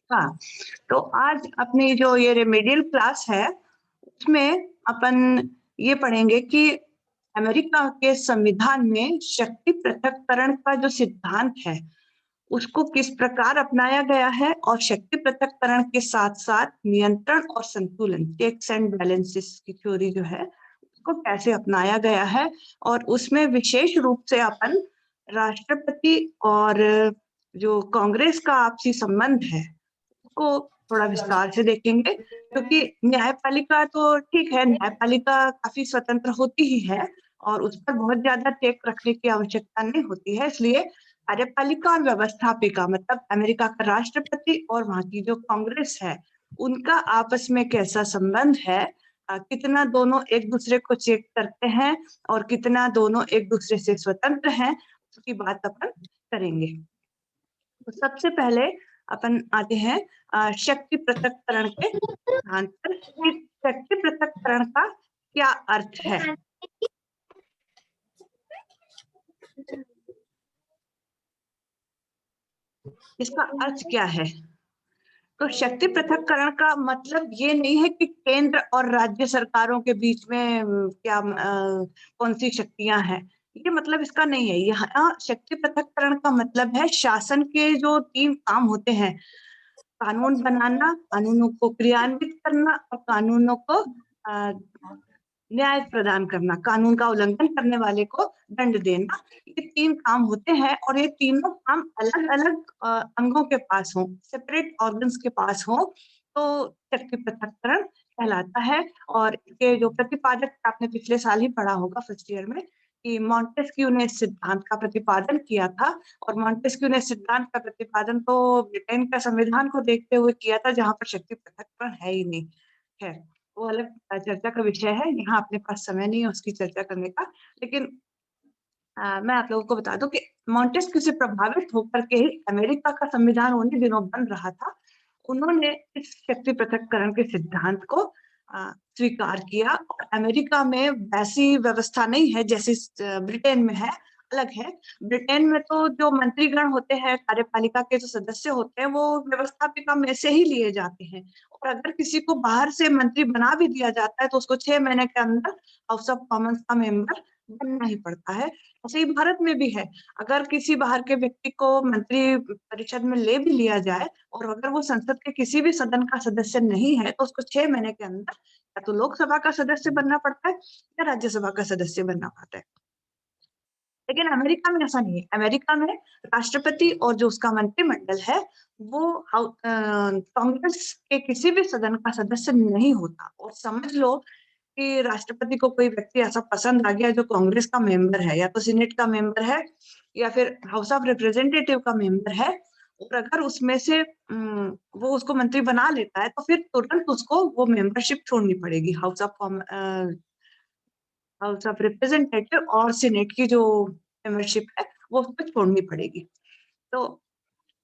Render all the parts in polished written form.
हाँ, तो आज अपनी जो ये रेमेडियल क्लास है, उसमें अपन ये पढ़ेंगे कि अमेरिका के संविधान में शक्ति पृथक्करण का जो सिद्धांत है, उसको किस प्रकार अपनाया गया है और शक्ति पृथक्करण के साथ-साथ नियंत्रण और संतुलन, चेक्स एंड बैलेंसेस की थ्योरी जो है, उसको कैसे अपनाया गया है और उसमें विशेष रूप से अपन राष्ट्रपति और जो कांग्रेस का आपसी संबंध है, को थोड़ा विस्तार से देखेंगे क्योंकि न्यायपालिका तो ठीक है, न्यायपालिका काफ़ी स्वतंत्र होती ही है और उस पर बहुत ज़्यादा चेक रखने की आवश्यकता नहीं होती है। इसलिए कार्यपालिका और व्यवस्थापिका मतलब अमेरिका का राष्ट्रपति और वहाँ की जो कांग्रेस है, उनका आपस में कैसा संबंध है, कितना दोनों एक-दूसरे को चेक करते हैं और कितना दोनों एक-दूसरे से स्वतंत्र हैं, उसकी बात अपन करेंगे। तो सबसे पहले अपन आते हैं शक्ति पृथक्करण के सिद्धांत पर कि शक्ति पृथक्करण का क्या अर्थ है? इसका अर्थ क्या है? तो शक्ति पृथक्करण का मतलब ये नहीं है कि केंद्र और राज्य सरकारों के बीच में कौन सी शक्तियां हैं। ये मतलब इसका नहीं है। यहाँ शक्ति पृथक्करण का मतलब है शासन के जो 3 काम होते हैं, कानून बनाना, कानूनों को क्रियान्वित करना और कानूनों को अ, न्याय प्रदान करना, कानून का उल्लंघन करने वाले को दंड देना। ये 3 काम होते हैं और ये तीनों काम अलग-अलग अंगों के पास हों, सेपरेट ऑर्गन्स के पास हों, तो शक्ति पृथक्करण कहलाता है। और इसके जो प्रतिपादक आपने पिछले साल ही पढ़ा होगा फर्स्ट ईयर में कि मॉन्टेस्क्यू ने इस सिद्धांत का प्रतिपादन किया था और मॉन्टेस्क्यू ने सिद्धांत का प्रतिपादन तो ब्रिटेन का संविधान को देखते हुए किया था, जहाँ पर शक्ति पृथक्करण है ही नहीं। खैर, वो अलग चर्चा का विषय है, यहाँ अपने पास समय नहीं है उसकी चर्चा करने का। लेकिन मैं आप लोगों को बता दूँ कि मॉन्टेस्क्यू से प्रभावित होकर के ही अमेरिका का संविधान उन्हीं दिनों बन रहा था। उन्होंने इस शक्ति पृथक्करण के सिद्धांत को स्वीकार किया और अमेरिका में वैसी व्यवस्था नहीं है जैसी ब्रिटेन में है, अलग है। ब्रिटेन में तो जो मंत्रीगण होते हैं, कार्यपालिका के जो सदस्य होते हैं, वो व्यवस्थापिका में से ही लिए जाते हैं और अगर किसी को बाहर से मंत्री बना भी दिया जाता है, तो उसको 6 महीने के अंदर हाउस ऑफ कॉमन्स का मेंबर बनना ही पड़ता है। ऐसे ही भारत में भी है, अगर किसी बाहर के व्यक्ति को मंत्री परिषद में ले भी लिया जाए और अगर वो संसद के किसी भी सदन का सदस्य नहीं है, तो उसको 6 महीने के अंदर या तो लोकसभा का सदस्य बनना पड़ता है या राज्यसभा का सदस्य बनना पड़ता है। लेकिन अमेरिका में ऐसा नहीं है। अमेरिका में राष्ट्रपति और जो उसका मंत्रिमंडल है, वो कांग्रेस के किसी भी सदन का सदस्य नहीं होता और समझ लो कि राष्ट्रपति को कोई व्यक्ति ऐसा पसंद आ गया जो कांग्रेस का मेंबर है या तो सीनेट का मेंबर है या फिर हाउस ऑफ रिप्रेजेंटेटिव का मेंबर है और अगर उसमें से वो उसको मंत्री बना लेता है तो फिर तुरंत उसको वो मेंबरशिप छोड़नी पड़ेगी हाउस ऑफ रिप्रेजेंटेटिव और सीनेट की जो मेंबरशिप है वो उसको छोड़नी पड़ेगी। तो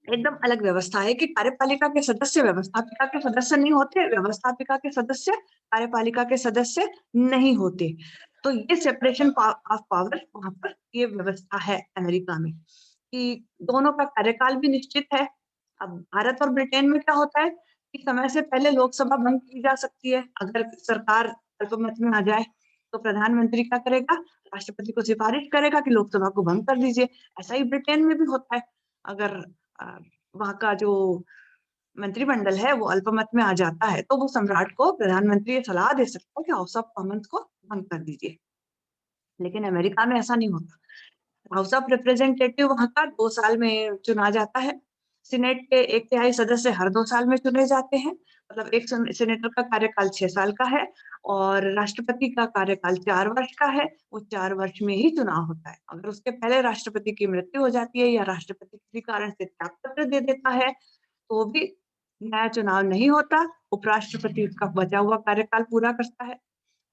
एकदम अलग व्यवस्था है कि कार्यपालिका के सदस्य व्यवस्थापिका के सदस्य नहीं होते, व्यवस्थापिका के सदस्य कार्यपालिका के सदस्य नहीं होते। तो ये सेपरेशन ऑफ पावर वहाँ पर ये व्यवस्था है अमेरिका में कि दोनों का कार्यकाल भी निश्चित है। अब भारत और ब्रिटेन में क्या होता है कि समय से पहले लोकसभा भंग की जा सकती है। अगर सरकार अल्पमत में आ जाए, तो प्रधानमंत्री क्या करेगा? राष्ट्रपति को सिफारिश करेगा कि लोकसभा को भंग कर दीजिए। ऐसा ही ब्रिटेन में भी होता है। अगर अ, वहाँ का जो मंत्रिमंडल है वो अल्पमत में आ जाता है, तो वो सम्राट को प्रधानमंत्री ये सलाह दे सकता है कि हाउस ऑफ कॉमन्स को भंग कर दीजिए। लेकिन अमेरिका में ऐसा नहीं होता। हाउस ऑफ रिप्रेजेंटेटिव वहाँ का 2 साल में चुना जाता है। सीनेट के 1 तिहाई सदस्य हर 2 साल में चुने जाते हैं। मतलब एक सीनेटर का कार्यकाल 6 साल का है और राष्ट्रपति का कार्यकाल 4 वर्ष का है। वो 4 वर्ष में ही चुनाव होता है। अगर उसके पहले राष्ट्रपति की मृत्यु हो जाती है या राष्ट्रपति किसी कारण से त्यागपत्र दे देता है, तो भी नया चुनाव नहीं होता। उपराष्ट्रपति उसका बचा हुआ कार्यकाल पूरा करता है।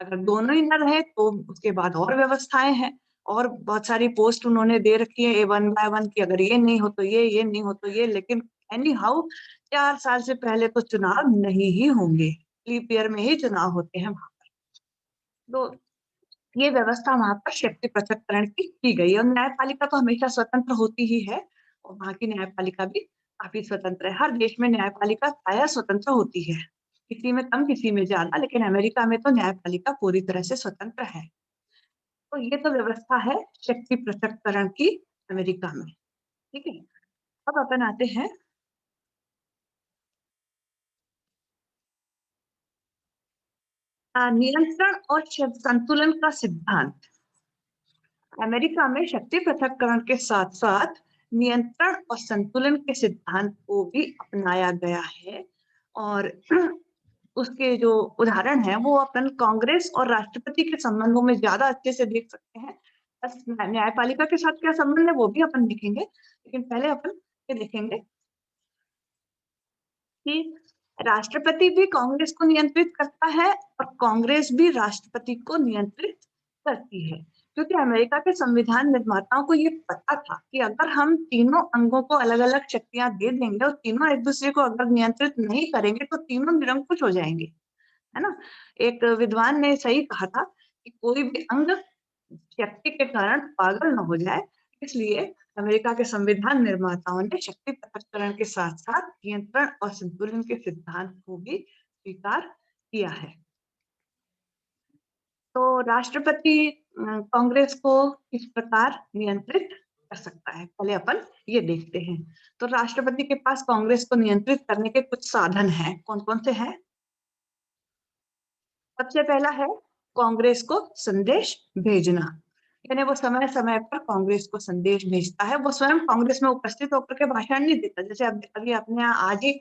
अगर दोनों ही न रहे तो उसके बाद और व्यवस्थाएँ हैं और बहुत सारी पोस्ट उन्होंने दे रखी है वन बाय वन कि अगर ये नहीं हो तो ये नहीं हो तो ये, लेकिन एनी हाउ 4 साल से पहले तो चुनाव नहीं ही होंगे। लीप ईयर में ही चुनाव होते हैं वहाँ पर। तो ये व्यवस्था वहाँ पर शक्ति पृथक्करण की गई है और न्यायपालिका तो हमेशा स्वतंत्र होती ही है और वहाँ की न्यायपालिका भी काफी स्वतंत्र है। हर देश में न्यायपालिका प्रायः स्वतंत्र होती है, किसी में कम किसी में ज्यादा, लेकिन अमेरिका में तो न्यायपालिका पूरी तरह से स्वतंत्र है। तो ये तो व्यवस्था है शक्ति पृथक्करण की अमेरिका में। ठीक है, अब अपन आते हैं नियंत्रण और संतुलन का सिद्धांत। अमेरिका में शक्ति पृथक्करण के साथ साथ नियंत्रण और संतुलन के सिद्धांत को भी अपनाया गया है। और उसके जो उदाहरण है वो अपन कांग्रेस और राष्ट्रपति के संबंधों में ज्यादा अच्छे से देख सकते हैं। बस न्यायपालिका के साथ क्या संबंध है वो भी अपन देखेंगे, लेकिन पहले अपन ये देखेंगे कि राष्ट्रपति भी कांग्रेस को नियंत्रित करता है और कांग्रेस भी राष्ट्रपति को नियंत्रित करती है। क्योंकि अमेरिका के संविधान निर्माताओं को ये पता था कि अगर हम तीनों अंगों को अलग अलग शक्तियां दे देंगे और तीनों एक दूसरे को अगर नियंत्रित नहीं करेंगे तो तीनों निरंकुश हो जाएंगे, है ना। एक विद्वान ने सही कहा था कि कोई भी अंग शक्ति के कारण पागल न हो जाए, इसलिए अमेरिका के संविधान निर्माताओं ने शक्ति पृथक्करण के साथ साथ नियंत्रण और संतुलन के सिद्धांत को भी स्वीकार किया है। तो राष्ट्रपति कांग्रेस को किस प्रकार नियंत्रित कर सकता है, पहले अपन ये देखते हैं। तो राष्ट्रपति के पास कांग्रेस को नियंत्रित करने के कुछ साधन हैं। कौन कौन से हैं? सबसे पहला है कांग्रेस को संदेश भेजना, यानी वो समय समय पर कांग्रेस को संदेश भेजता है। वो स्वयं कांग्रेस में उपस्थित होकर के भाषण नहीं देता। जैसे अभी अपने यहाँ आज ही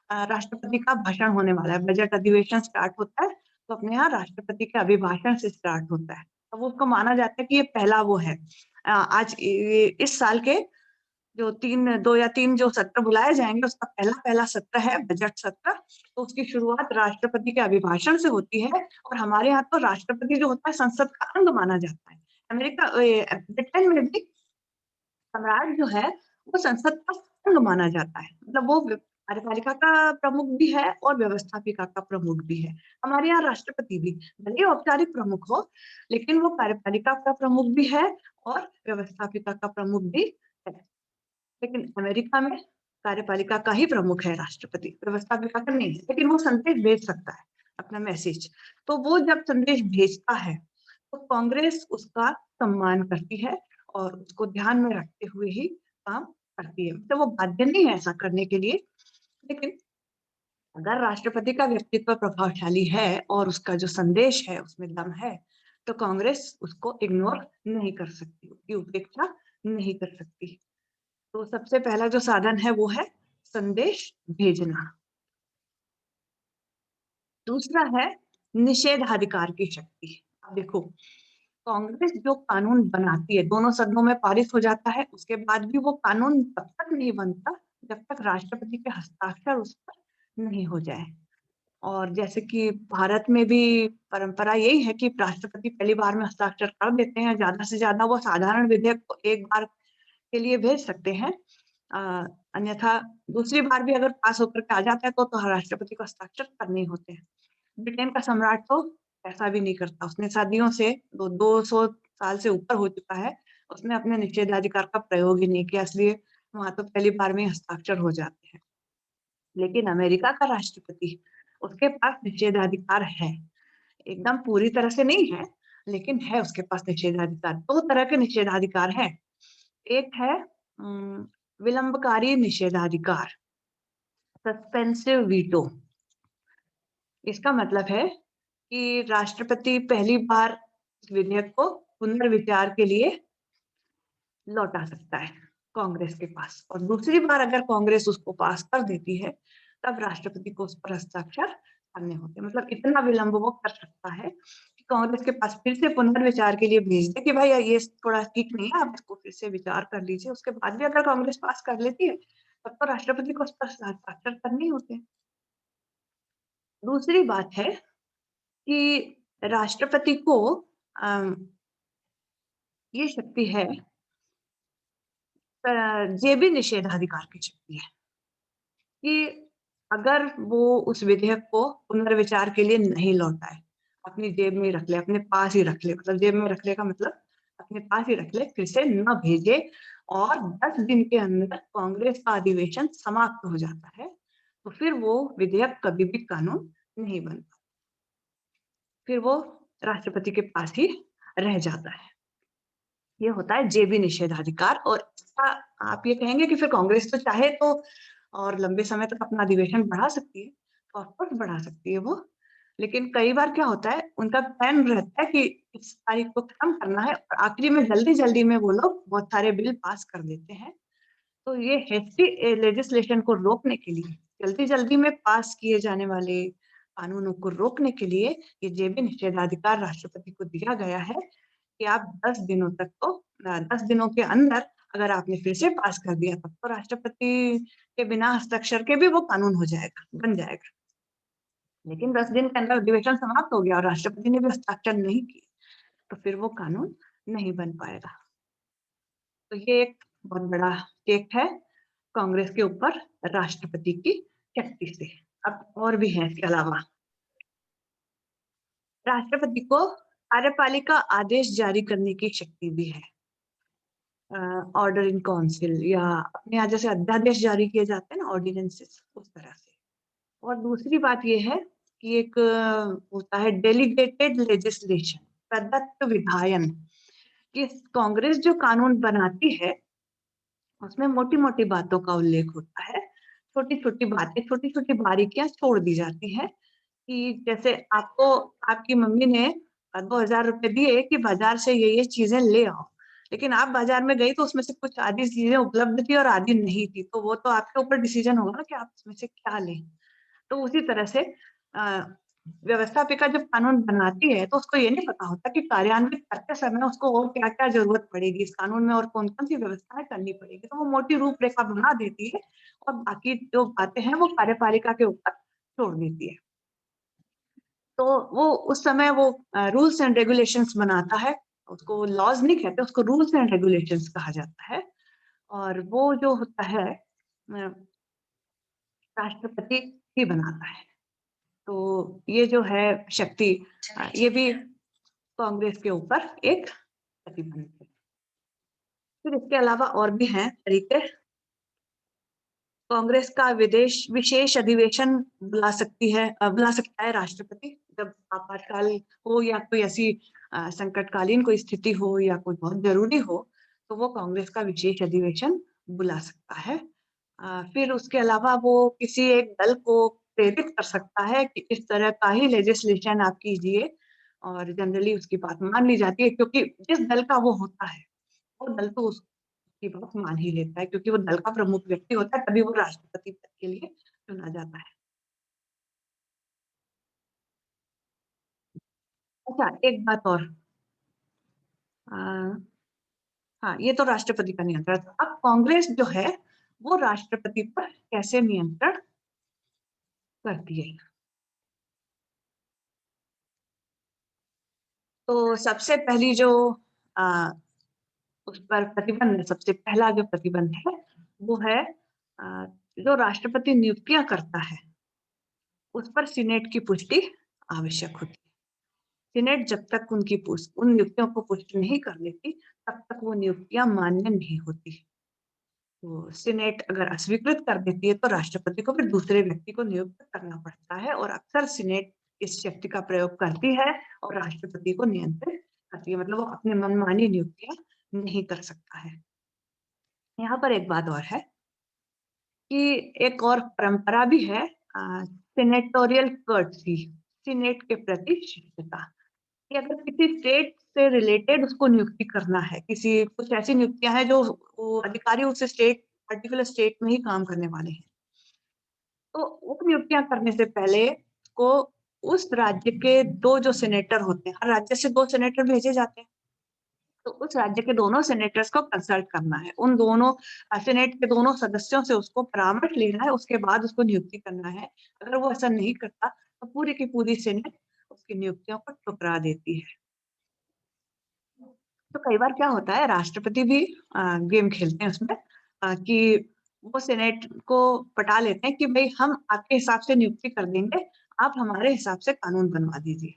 राष्ट्रपति का भाषण होने वाला है, बजट अधिवेशन स्टार्ट होता है, तो अपने यहाँ राष्ट्रपति के अभिभाषण से स्टार्ट होता है। तो वो उसको माना जाता है कि ये पहला वो है। आज इस साल के जो 2 या 3 जो सत्र बुलाए जाएंगे उसका पहला पहला सत्र है बजट सत्र। तो उसकी शुरुआत राष्ट्रपति के अभिभाषण से होती है। और हमारे यहाँ तो राष्ट्रपति जो होता है संसद का अंग माना जाता है। अमेरिका ब्रिटेन में भी सम्राट जो है वो संसद का अंग माना जाता है, मतलब वो कार्यपालिका का प्रमुख भी है और व्यवस्थापिका का प्रमुख भी है। हमारे यहाँ राष्ट्रपति भी भले औपचारिक प्रमुख हो, लेकिन वो कार्यपालिका का प्रमुख भी है और व्यवस्थापिका का प्रमुख भी है। लेकिन अमेरिका में कार्यपालिका का ही प्रमुख है राष्ट्रपति, व्यवस्थापिका का नहीं है, लेकिन वो संदेश भेज सकता है अपना मैसेज। तो वो जब संदेश भेजता है तो कांग्रेस उसका सम्मान करती है और उसको ध्यान में रखते हुए ही काम करती है। तो वो बाध्य नहीं है ऐसा करने के लिए, लेकिन अगर राष्ट्रपति का व्यक्तित्व प्रभावशाली है और उसका जो संदेश है उसमें दम है, तो कांग्रेस उसको इग्नोर नहीं कर सकती, उसकी उपेक्षा नहीं कर सकती। तो सबसे पहला जो साधन है वो है संदेश भेजना। दूसरा है निषेधाधिकार की शक्ति। अब देखो, कांग्रेस जो कानून बनाती है दोनों सदनों में पारित हो जाता है, उसके बाद भी वो कानून तब तक नहीं बनता जब तक राष्ट्रपति के हस्ताक्षर उस पर नहीं हो जाए। और जैसे कि भारत में भी परंपरा यही है कि राष्ट्रपति पहली बार में हस्ताक्षर कर देते हैं, ज्यादा से ज्यादा वो साधारण विधेयक को एक बार के लिए भेज सकते हैं। अन्यथा दूसरी बार भी अगर पास होकर के आ जाता है तो राष्ट्रपति को हस्ताक्षर करने होते हैं। ब्रिटेन का सम्राट तो ऐसा भी नहीं करता, उसने सदियों से 200 साल से ऊपर हो चुका है, उसने अपने निषेधाधिकार का प्रयोग ही नहीं किया, इसलिए वहां तो पहली बार में हस्ताक्षर हो जाते हैं। लेकिन अमेरिका का राष्ट्रपति, उसके पास निषेधाधिकार है, एकदम पूरी तरह से नहीं है लेकिन है उसके पास निषेधाधिकार। 2 तरह के निषेधाधिकार है। एक है विलंबकारी निषेधाधिकार, सस्पेंसिव वीटो। इसका मतलब है कि राष्ट्रपति पहली बार इस विधेयक को पुनर्विचार के लिए लौटा सकता है कांग्रेस के पास, और दूसरी बार अगर कांग्रेस उसको पास कर देती है तब राष्ट्रपति को उस पर हस्ताक्षर करने होते हैं। मतलब इतना विलंब वो कर सकता है कि कांग्रेस के पास फिर से पुनर्विचार के लिए भेज दे कि भाई ये थोड़ा ठीक नहीं है, आप इसको फिर से विचार कर लीजिए। उसके बाद भी अगर कांग्रेस पास कर लेती है तब तो राष्ट्रपति को उस पर हस्ताक्षर करने होते हैं। दूसरी बात है कि राष्ट्रपति को ये शक्ति है, जेबी निषेधाधिकार की शक्ति है, कि अगर वो उस विधेयक को पुनर्विचार के लिए नहीं लौटाए, अपनी जेब में रख ले, अपने पास ही रख ले, मतलब जेब में रख ले का मतलब अपने पास ही रख ले, फिर से न भेजे और 10 दिन के अंदर कांग्रेस का अधिवेशन समाप्त हो जाता है, तो फिर वो विधेयक कभी भी कानून नहीं बनता, फिर वो राष्ट्रपति के पास ही रह जाता है। ये होता है जेबी निषेधाधिकार। और आप ये कहेंगे कि फिर कांग्रेस तो चाहे तो और लंबे समय तक अपना अधिवेशन बढ़ा सकती है, तो ऑफकोर्स बढ़ा सकती है वो, लेकिन कई बार क्या होता है, उनका प्लान रहता है कि इस तारीख को खत्म करना है और आखिरी में जल्दी-जल्दी में वो लोग बहुत सारे बिल पास कर देते हैं। तो ये हेस्टी लेजिस्लेशन को रोकने के लिए, जल्दी-जल्दी में पास किए जाने वाले कानूनों को रोकने के लिए ये जेबी निषेधाधिकार राष्ट्रपति को दिया गया है कि आप 10 दिनों तक तो 10 दिनों के अंदर अगर आपने फिर से पास कर दिया तब तो राष्ट्रपति के बिना हस्ताक्षर के भी वो कानून हो जाएगा, बन जाएगा। लेकिन 10 दिन के अंदर अधिवेशन समाप्त हो गया और राष्ट्रपति ने भी हस्ताक्षर नहीं किए, तो फिर वो कानून नहीं बन पाएगा। तो ये एक बहुत बड़ा टेक है कांग्रेस के ऊपर राष्ट्रपति की शक्ति से। अब और भी है इसके अलावा, राष्ट्रपति को कार्यपालिका आदेश जारी करने की शक्ति भी है। ऑर्डर इन काउंसिल या अपने यहाँ जैसे अध्यादेश जारी किए जाते हैं ना, ऑर्डिनेंसेस, उस तरह से। और दूसरी बात ये है कि एक होता है डेलीगेटेड लेजिस्लेशन, प्रदत्त विधायन, कि कांग्रेस जो कानून बनाती है उसमें मोटी-मोटी बातों का उल्लेख होता है, छोटी-छोटी बातें, छोटी-छोटी बारीकियां छोड़ दी जाती हैं कि जैसे आपको आपकी मम्मी ने 2000 रुपए दिए कि बाजार से ये चीजें ले आओ, लेकिन आप बाजार में गई तो उसमें से कुछ आधी चीजें उपलब्ध थी और आधी नहीं थी, तो वो तो आपके ऊपर डिसीजन होगा ना कि आप इसमें से क्या लें। तो उसी तरह से व्यवस्थापिका जब कानून बनाती है तो उसको ये नहीं पता होता कि कार्यान्वित करते समय उसको और क्या-क्या जरूरत पड़ेगी इस कानून में और कौन-कौन सी व्यवस्थाएं करनी पड़ेगी, तो वो मोटी रूपरेखा बना देती है और बाकी जो बातें हैं वो कार्यपालिका के ऊपर छोड़ देती है। तो वो उस समय वो रूल्स एंड रेगुलेशंस बनाता है, उसको लॉज नहीं कहते, उसको रूल्स एंड रेगुलेशंस कहा जाता है। और वो जो होता है राष्ट्रपति ही बनाता है। तो ये जो है शक्ति, ये भी कांग्रेस के ऊपर एक प्रतिबंध है। फिर इसके अलावा और भी हैं तरीके। कांग्रेस का विशेष अधिवेशन बुला सकता है राष्ट्रपति, जब आपातकाल हो या कोई ऐसी संकटकालीन कोई स्थिति हो या कोई बहुत जरूरी हो, तो वो कांग्रेस का विशेष अधिवेशन बुला सकता है। फिर उसके अलावा वो किसी एक दल को प्रेरित कर सकता है कि इस तरह का ही लेजिस्लेशन आप कीजिए, और जनरली उसकी बात मान ली जाती है क्योंकि जिस दल का वो होता है वो दल तो उसकी बात मान ही लेता है, क्योंकि वो दल का प्रमुख व्यक्ति होता है, तभी वो राष्ट्रपति पद के लिए चुना जाता है। अच्छा, एक बात और, आ, हाँ, ये तो राष्ट्रपति का नियंत्रण था। अब कांग्रेस जो है वो राष्ट्रपति पर कैसे नियंत्रण करती है? तो सबसे पहली जो आ, उस पर प्रतिबंध, सबसे पहला जो प्रतिबंध है वो है जो राष्ट्रपति नियुक्तियां करता है उस पर सीनेट की पुष्टि आवश्यक होती है। सीनेट जब तक उन नियुक्तियों को पुष्टि नहीं कर देती तब तक वो नियुक्तियां मान्य नहीं होती। तो सीनेट अगर अस्वीकृत कर देती है तो राष्ट्रपति को फिर दूसरे व्यक्ति को नियुक्त करना पड़ता है, और अक्सर सीनेट इस शक्ति का प्रयोग करती है और राष्ट्रपति को नियंत्रित करती है, मतलब वो अपने मनमानी नियुक्तियां नहीं कर सकता है। यहाँ पर एक बात और है कि एक और परंपरा भी है, सीनेटोरियल कर्टसी, सीनेट के प्रति शिष्टता, कि अगर किसी स्टेट से रिलेटेड उसको नियुक्ति करना है, किसी कुछ ऐसी नियुक्तियां हैं जो वो अधिकारी उस स्टेट, पर्टिकुलर स्टेट में ही काम करने वाले हैं, तो उप नियुक्तियां करने से पहले को उस राज्य के दो जो सेनेटर होते हैं, हर राज्य से 2 सेनेटर भेजे जाते हैं, तो उस राज्य के दोनों सेनेटर्स को कंसल्ट करना है, उन दोनों सेनेट के दोनों सदस्यों से उसको परामर्श लेना है, उसके बाद उसको नियुक्ति करना है। अगर वो ऐसा नहीं करता तो पूरी की पूरी सेनेट उसकी नियुक्तियों को ठुकरा देती है। तो कई बार क्या होता है, राष्ट्रपति भी गेम खेलते हैं उसमें, कि वो सेनेट को पटा लेते हैं कि भाई हम आपके हिसाब से नियुक्ति कर देंगे, आप हमारे हिसाब से कानून बनवा दीजिए।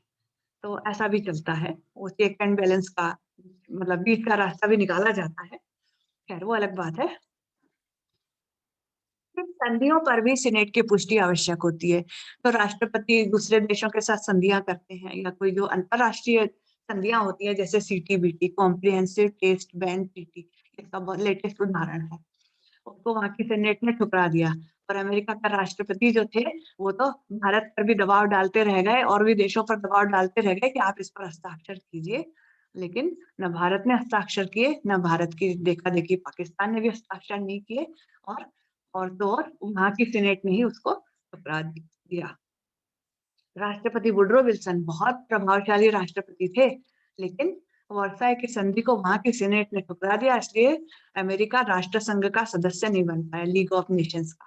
तो ऐसा भी चलता है, वो चेक एंड बैलेंस का मतलब बीच का रास्ता भी निकाला जाता है। खैर वो अलग बात है। संधियों पर भी सीनेट की पुष्टि आवश्यक होती है। तो राष्ट्रपति दूसरे देशों के साथ संधियां करते हैं या कोई जो अंतरराष्ट्रीय संधियां होती है जैसे CTBT, comprehensive test ban treaty, इसका बहुत लेटेस्ट उदाहरण है। उसको वहां की सेनेट ने ठुकरा दिया। और अमेरिका का राष्ट्रपति जो थे वो तो भारत पर भी दबाव डालते रह गए और भी देशों पर दबाव डालते रह गए कि आप इस पर हस्ताक्षर कीजिए, लेकिन न भारत ने हस्ताक्षर किए, न भारत की देखा देखी पाकिस्तान ने भी हस्ताक्षर नहीं किए, और तो और वहां की सीनेट ने ही उसको ठुकरा दिया। राष्ट्रपति वुड्रो विल्सन बहुत प्रभावशाली राष्ट्रपति थे, लेकिन वर्साई की संधि को वहां की सीनेट ने ठुकरा दिया, इसलिए अमेरिका राष्ट्र संघ का सदस्य नहीं बन पाया, लीग ऑफ नेशंस का।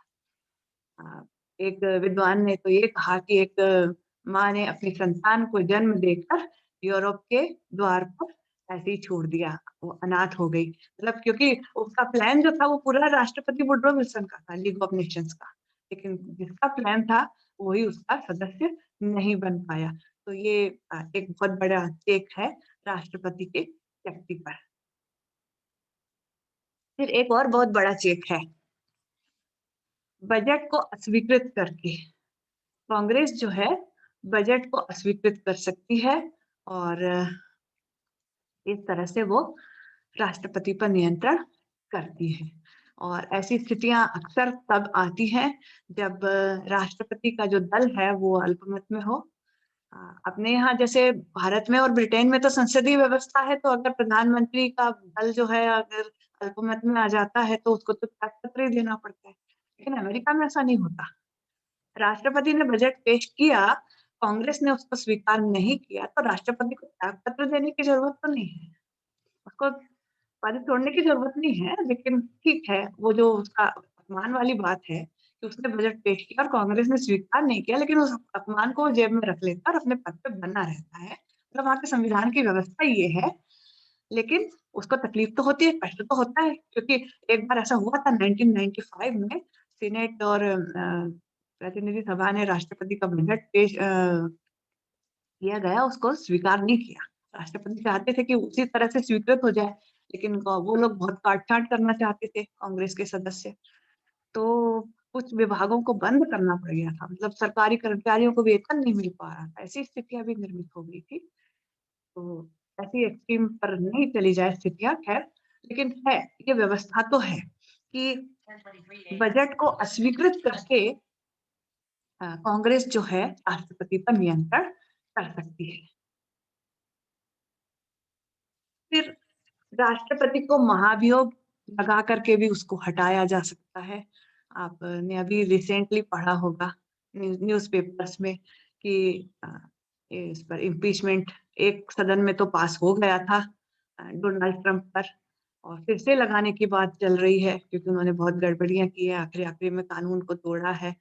एक विद्वान ने तो ये कहा कि एक माँ ने अपनी संतान को जन्म देकर यूरोप के द्वार पर ऐसे ही छोड़ दिया, वो अनाथ हो गई। मतलब क्योंकि उसका प्लान जो था वो पूरा राष्ट्रपति वुड्रो विल्सन का था, लीग ऑफ नेशंस का, लेकिन जिसका प्लान था वही उसका सदस्य नहीं बन पाया। तो ये एक बहुत बड़ा चेक है राष्ट्रपति के शक्ति पर। फिर एक और बहुत बड़ा चेक है, बजट को अस्वीकृत करके कांग्रेस जो है बजट को अस्वीकृत कर सकती है, और इस तरह से वो राष्ट्रपति पर नियंत्रण करती है। और ऐसी स्थितियां अक्सर तब आती हैं जब राष्ट्रपति का जो दल है वो अल्पमत में हो। अपने यहाँ जैसे भारत में और ब्रिटेन में तो संसदीय व्यवस्था है, तो अगर प्रधानमंत्री का दल जो है अगर अल्पमत में आ जाता है तो उसको तो त्यागपत्र ही देना पड़ता है, लेकिन अमेरिका में ऐसा नहीं होता। राष्ट्रपति ने बजट पेश किया, कांग्रेस ने उसको स्वीकार नहीं किया, तो राष्ट्रपति को त्यागपत्र देने की जरूरत तो नहीं है, उसको पद छोड़ने की जरूरत नहीं है। लेकिन ठीक है, वो जो उसका अपमान वाली बात है कि उसने बजट पेश किया और कांग्रेस ने स्वीकार नहीं किया, लेकिन उस अपमान को जेब में रख लेता है और अपने पद पे बना रहता है। मतलब वहां के संविधान की व्यवस्था ये है। लेकिन उसको तकलीफ तो होती है, कष्ट तो होता है, क्योंकि एक बार ऐसा हुआ था 1995 में, सीनेट और प्रतिनिधि सभा ने राष्ट्रपति का बजट पेश किया गया, उसको स्वीकार नहीं किया। राष्ट्रपति चाहते थे कि उसी तरह से स्वीकृत हो जाए, लेकिन वो लोग बहुत काट-छांट करना चाहते थे, कांग्रेस के सदस्य। तो कुछ विभागों को बंद करना पड़ गया था, मतलब सरकारी कर्मचारियों को वेतन नहीं मिल पा रहा था, ऐसी स्थितियां भी निर्मित हो गई थी। तो ऐसी एक्सट्रीम पर नहीं चली जाए स्थितियां, खैर, लेकिन है, ये व्यवस्था तो है कि बजट को अस्वीकृत करके कांग्रेस जो है राष्ट्रपति पर नियंत्रण कर सकती है। फिर राष्ट्रपति को महाभियोग लगा करके भी उसको हटाया जा सकता है। आपने अभी रिसेंटली पढ़ा होगा न्यूज़पेपर्स में कि इस पर इम्पीचमेंट एक सदन में तो पास हो गया था डोनाल्ड ट्रंप पर, और फिर से लगाने की बात चल रही है क्योंकि उन्होंने बहुत गड़बड़ियां की है, आखिरी आखिरी में कानून को तोड़ा है,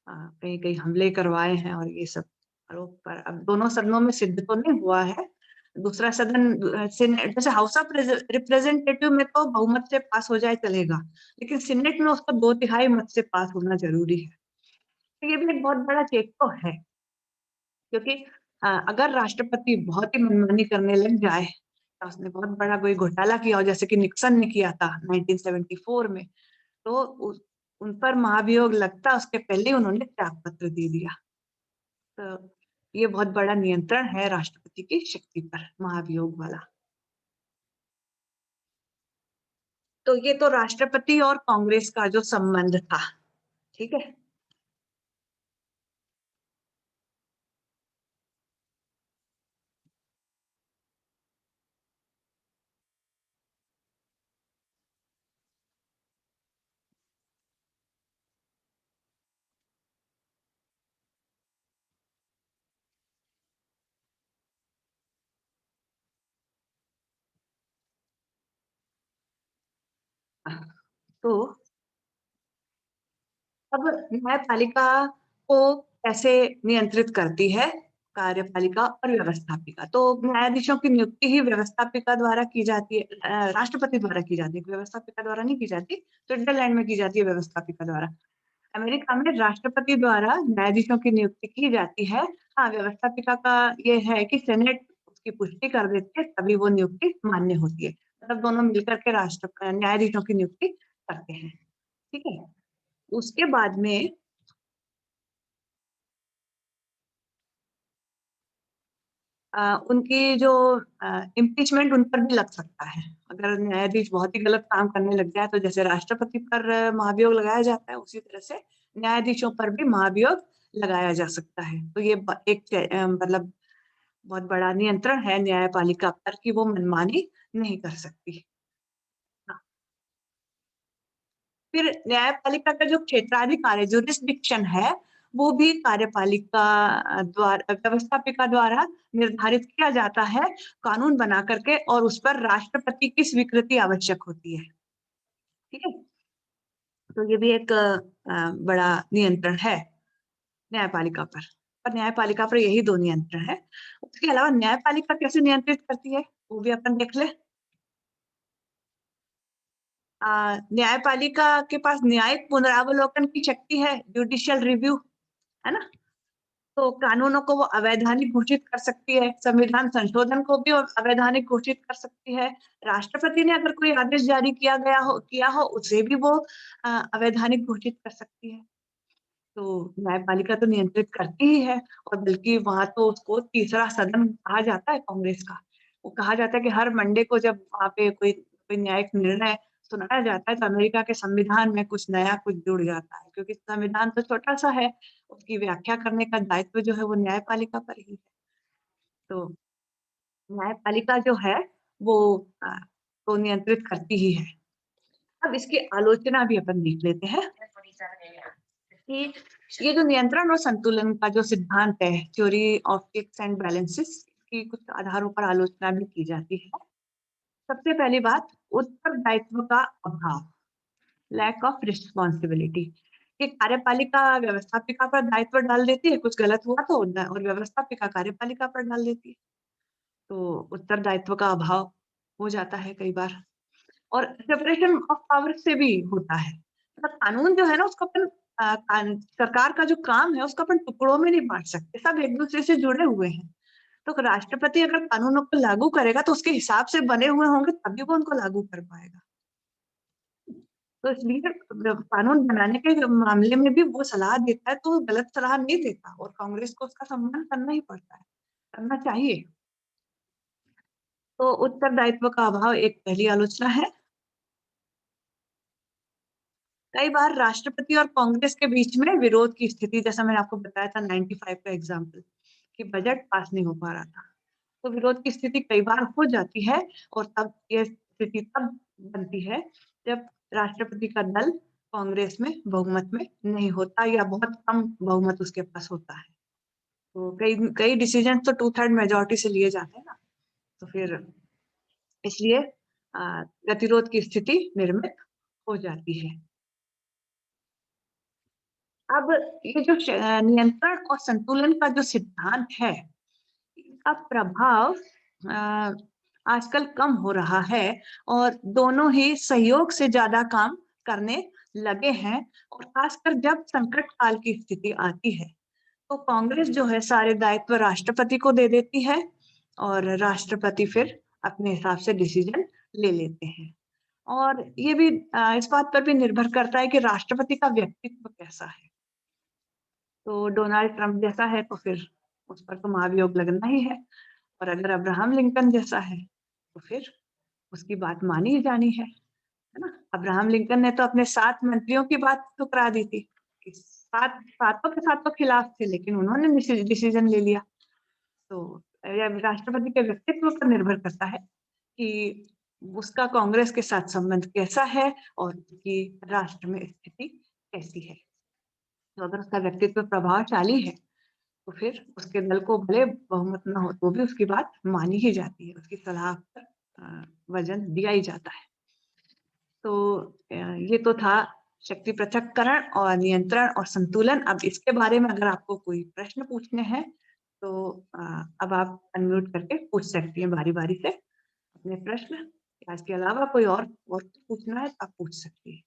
कहीं कहीं हमले करवाए हैं और ये सब आरोप पर अब दोनों सदनों में सिद्ध तो नहीं हुआ है। दूसरा सदन सीनेट, जैसे हाउस ऑफ रिप्रेजेंटेटिव में तो बहुमत से पास हो जाए चलेगा, लेकिन सीनेट में उसको 2/3 मत से पास होना जरूरी है। तो ये भी एक बहुत बड़ा चेक तो है, क्योंकि अगर राष्ट्रपति बहुत ही मनमानी करने लग जाए, तो उसने बहुत बड़ा कोई घोटाला किया हो जैसे कि निक्सन ने किया था 1974 में, तो उन पर महाभियोग लगता उसके पहले ही उन्होंने त्यागपत्र दे दिया। तो ये बहुत बड़ा नियंत्रण है राष्ट्रपति की शक्ति पर, महाभियोग वाला। तो ये तो राष्ट्रपति और कांग्रेस का जो संबंध था, ठीक है। तो अब न्यायपालिका को कैसे नियंत्रित करती है कार्यपालिका और व्यवस्थापिका? तो न्यायाधीशों की नियुक्ति ही व्यवस्थापिका द्वारा की जाती है, राष्ट्रपति द्वारा की जाती है, व्यवस्थापिका द्वारा नहीं की जाती। स्विट्जरलैंड में की जाती है व्यवस्थापिका द्वारा। अमेरिका में राष्ट्रपति द्वारा न्यायाधीशों की नियुक्ति की जाती है। हाँ, व्यवस्थापिका का ये है कि सेनेट उसकी पुष्टि कर देती है, तभी वो नियुक्ति मान्य होती है। मतलब दोनों मिलकर के राष्ट्र न्यायाधीशों की नियुक्ति करते हैं। ठीक है, उसके बाद में उनकी जो इम्पीचमेंट उन पर भी लग सकता है। अगर न्यायाधीश बहुत ही गलत काम करने लग जाए तो जैसे राष्ट्रपति पर महाभियोग लगाया जाता है, उसी तरह से न्यायाधीशों पर भी महाभियोग लगाया जा सकता है। तो ये एक मतलब बहुत बड़ा नियंत्रण है न्यायपालिका पर कि वो मनमानी नहीं कर सकती। हाँ। फिर न्यायपालिका का जो क्षेत्राधिकार है, जुरिस्डिक्शन है, वो भी कार्यपालिका द्वारा, व्यवस्थापिका द्वारा निर्धारित किया जाता है कानून बना करके, और उस पर राष्ट्रपति की स्वीकृति आवश्यक होती है। ठीक है, तो ये भी एक बड़ा नियंत्रण है न्यायपालिका पर न्यायपालिका पर यही दो नियंत्रण है। उसके अलावा न्यायपालिका कैसे नियंत्रित करती है वो भी अपन देख ले। न्यायपालिका के पास न्यायिक पुनरावलोकन की शक्ति है, जुडिशियल रिव्यू, है ना। तो कानूनों को वो अवैधानिक घोषित कर सकती है, संविधान संशोधन को भी वो अवैधानिक घोषित कर सकती है। राष्ट्रपति ने अगर कोई आदेश जारी किया हो उसे भी वो अवैधानिक घोषित कर सकती है। तो न्यायपालिका तो नियंत्रित करती ही है, और बल्कि वहां तो उसको तीसरा सदन कहा जाता है कांग्रेस का। वो कहा जाता है कि हर मंडे को जब वहां पे कोई कोई न्यायिक निर्णय सुनाया जाता है तो अमेरिका के संविधान में कुछ नया कुछ जुड़ जाता है, क्योंकि संविधान तो छोटा सा है, उसकी व्याख्या करने का दायित्व जो है वो न्यायपालिका पर ही है। तो न्यायपालिका जो है वो तो नियंत्रित करती ही है। अब इसकी आलोचना भी अपन देख लेते हैं कि ये जो नियंत्रण और संतुलन का जो सिद्धांत है, theory of checks and balances, की कुछ आधारों पर आलोचना भी की जाती है। सबसे पहली बात, उत्तरदायित्व का अभाव, लैक ऑफ रिस्पॉन्सिबिलिटी। कि कार्यपालिका व्यवस्थापिका पर दायित्व डाल देती है, कुछ गलत हुआ तो, और व्यवस्थापिका कार्यपालिका पर डाल देती है, तो उत्तरदायित्व का अभाव हो जाता है कई बार। और सेपरेशन ऑफ पावर से भी होता है, मतलब कानून जो है ना उसको अपन सरकार का जो काम है उसको अपन टुकड़ों में नहीं बांट सकते, सब एक दूसरे से जुड़े हुए हैं। तो राष्ट्रपति अगर कानूनों को लागू करेगा तो उसके हिसाब से बने हुए होंगे तभी वो उनको लागू कर पाएगा। तो इसलिए कानून बनाने के मामले में भी वो सलाह देता है तो वो गलत सलाह नहीं देता, और कांग्रेस को उसका सम्मान करना ही पड़ता है, करना चाहिए। तो उत्तरदायित्व का अभाव एक पहली आलोचना है। कई बार राष्ट्रपति और कांग्रेस के बीच में विरोध की स्थिति, जैसा मैंने आपको बताया था 95 का एग्जाम्पल, कि बजट पास नहीं हो पा रहा था, तो विरोध की स्थिति कई बार हो जाती है, और तब ये स्थिति तब बनती है जब राष्ट्रपति का दल कांग्रेस में बहुमत में नहीं होता, या बहुत कम बहुमत उसके पास होता है। तो कई कई डिसीजन तो 2/3 मेजोरिटी से लिए जाते हैं ना, तो फिर इसलिए गतिरोध की स्थिति निर्मित हो जाती है। अब ये जो नियंत्रण और संतुलन का जो सिद्धांत है, इसका प्रभाव आजकल कम हो रहा है, और दोनों ही सहयोग से ज्यादा काम करने लगे हैं। और खासकर जब संकट काल की स्थिति आती है तो कांग्रेस जो है सारे दायित्व राष्ट्रपति को दे देती है, और राष्ट्रपति फिर अपने हिसाब से डिसीजन ले लेते हैं। और ये भी इस बात पर भी निर्भर करता है कि राष्ट्रपति का व्यक्तित्व कैसा है। तो डोनाल्ड ट्रंप जैसा है तो फिर उस पर तो महाभियोग लगना ही है, और अगर अब्राहम लिंकन जैसा है तो फिर उसकी बात मानी ही जानी है ना। अब्राहम लिंकन ने तो अपने 7 मंत्रियों की बात ठुकरा दी थी, कि सातों के सातों खिलाफ थे, लेकिन उन्होंने डिसीजन ले लिया। तो यह राष्ट्रपति के व्यक्तित्व पर निर्भर करता है कि उसका कांग्रेस के साथ संबंध कैसा है और उसकी राष्ट्र में स्थिति कैसी है। तो अगर उसका व्यक्तित्व प्रभावशाली है तो फिर उसके दल को भले बहुमत न हो तो भी उसकी बात मानी ही जाती है, उसकी सलाह पर वजन दिया ही जाता है। तो ये तो था शक्ति पृथक्करण और नियंत्रण और संतुलन। अब इसके बारे में अगर आपको कोई प्रश्न पूछने हैं तो अब आप अनम्यूट करके पूछ सकती हैं बारी बारी से अपने प्रश्न, या इसके अलावा कोई और पूछना है तो आप पूछ सकती हैं।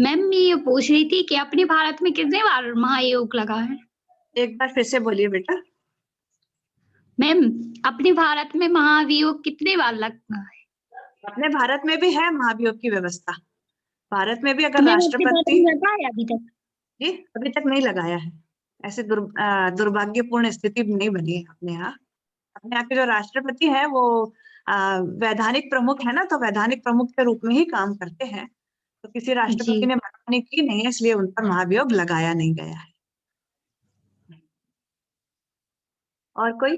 मैम मैं ये पूछ रही थी कि अपने भारत में कितने बार महायोग लगा है? एक बार फिर से बोलिए बेटा। मैम अपने भारत में महाभियोग कितने बार लगा है? अपने भारत में भी है महाभियोग की व्यवस्था। भारत में भी तो अगर मैम अपने भारत राष्ट्रपति, में लगा है अभी तक? जी अभी तक नहीं लगाया है। ऐसे दुर्भाग्यपूर्ण स्थिति नहीं बनी है अपने यहाँ। अपने यहाँ के जो राष्ट्रपति है वो वैधानिक प्रमुख है ना, तो वैधानिक प्रमुख के रूप में ही काम करते हैं। तो किसी जी। राष्ट्रपति ने मनमानी की नहीं है, इसलिए उन पर महाभियोग लगाया नहीं गया है। और कोई?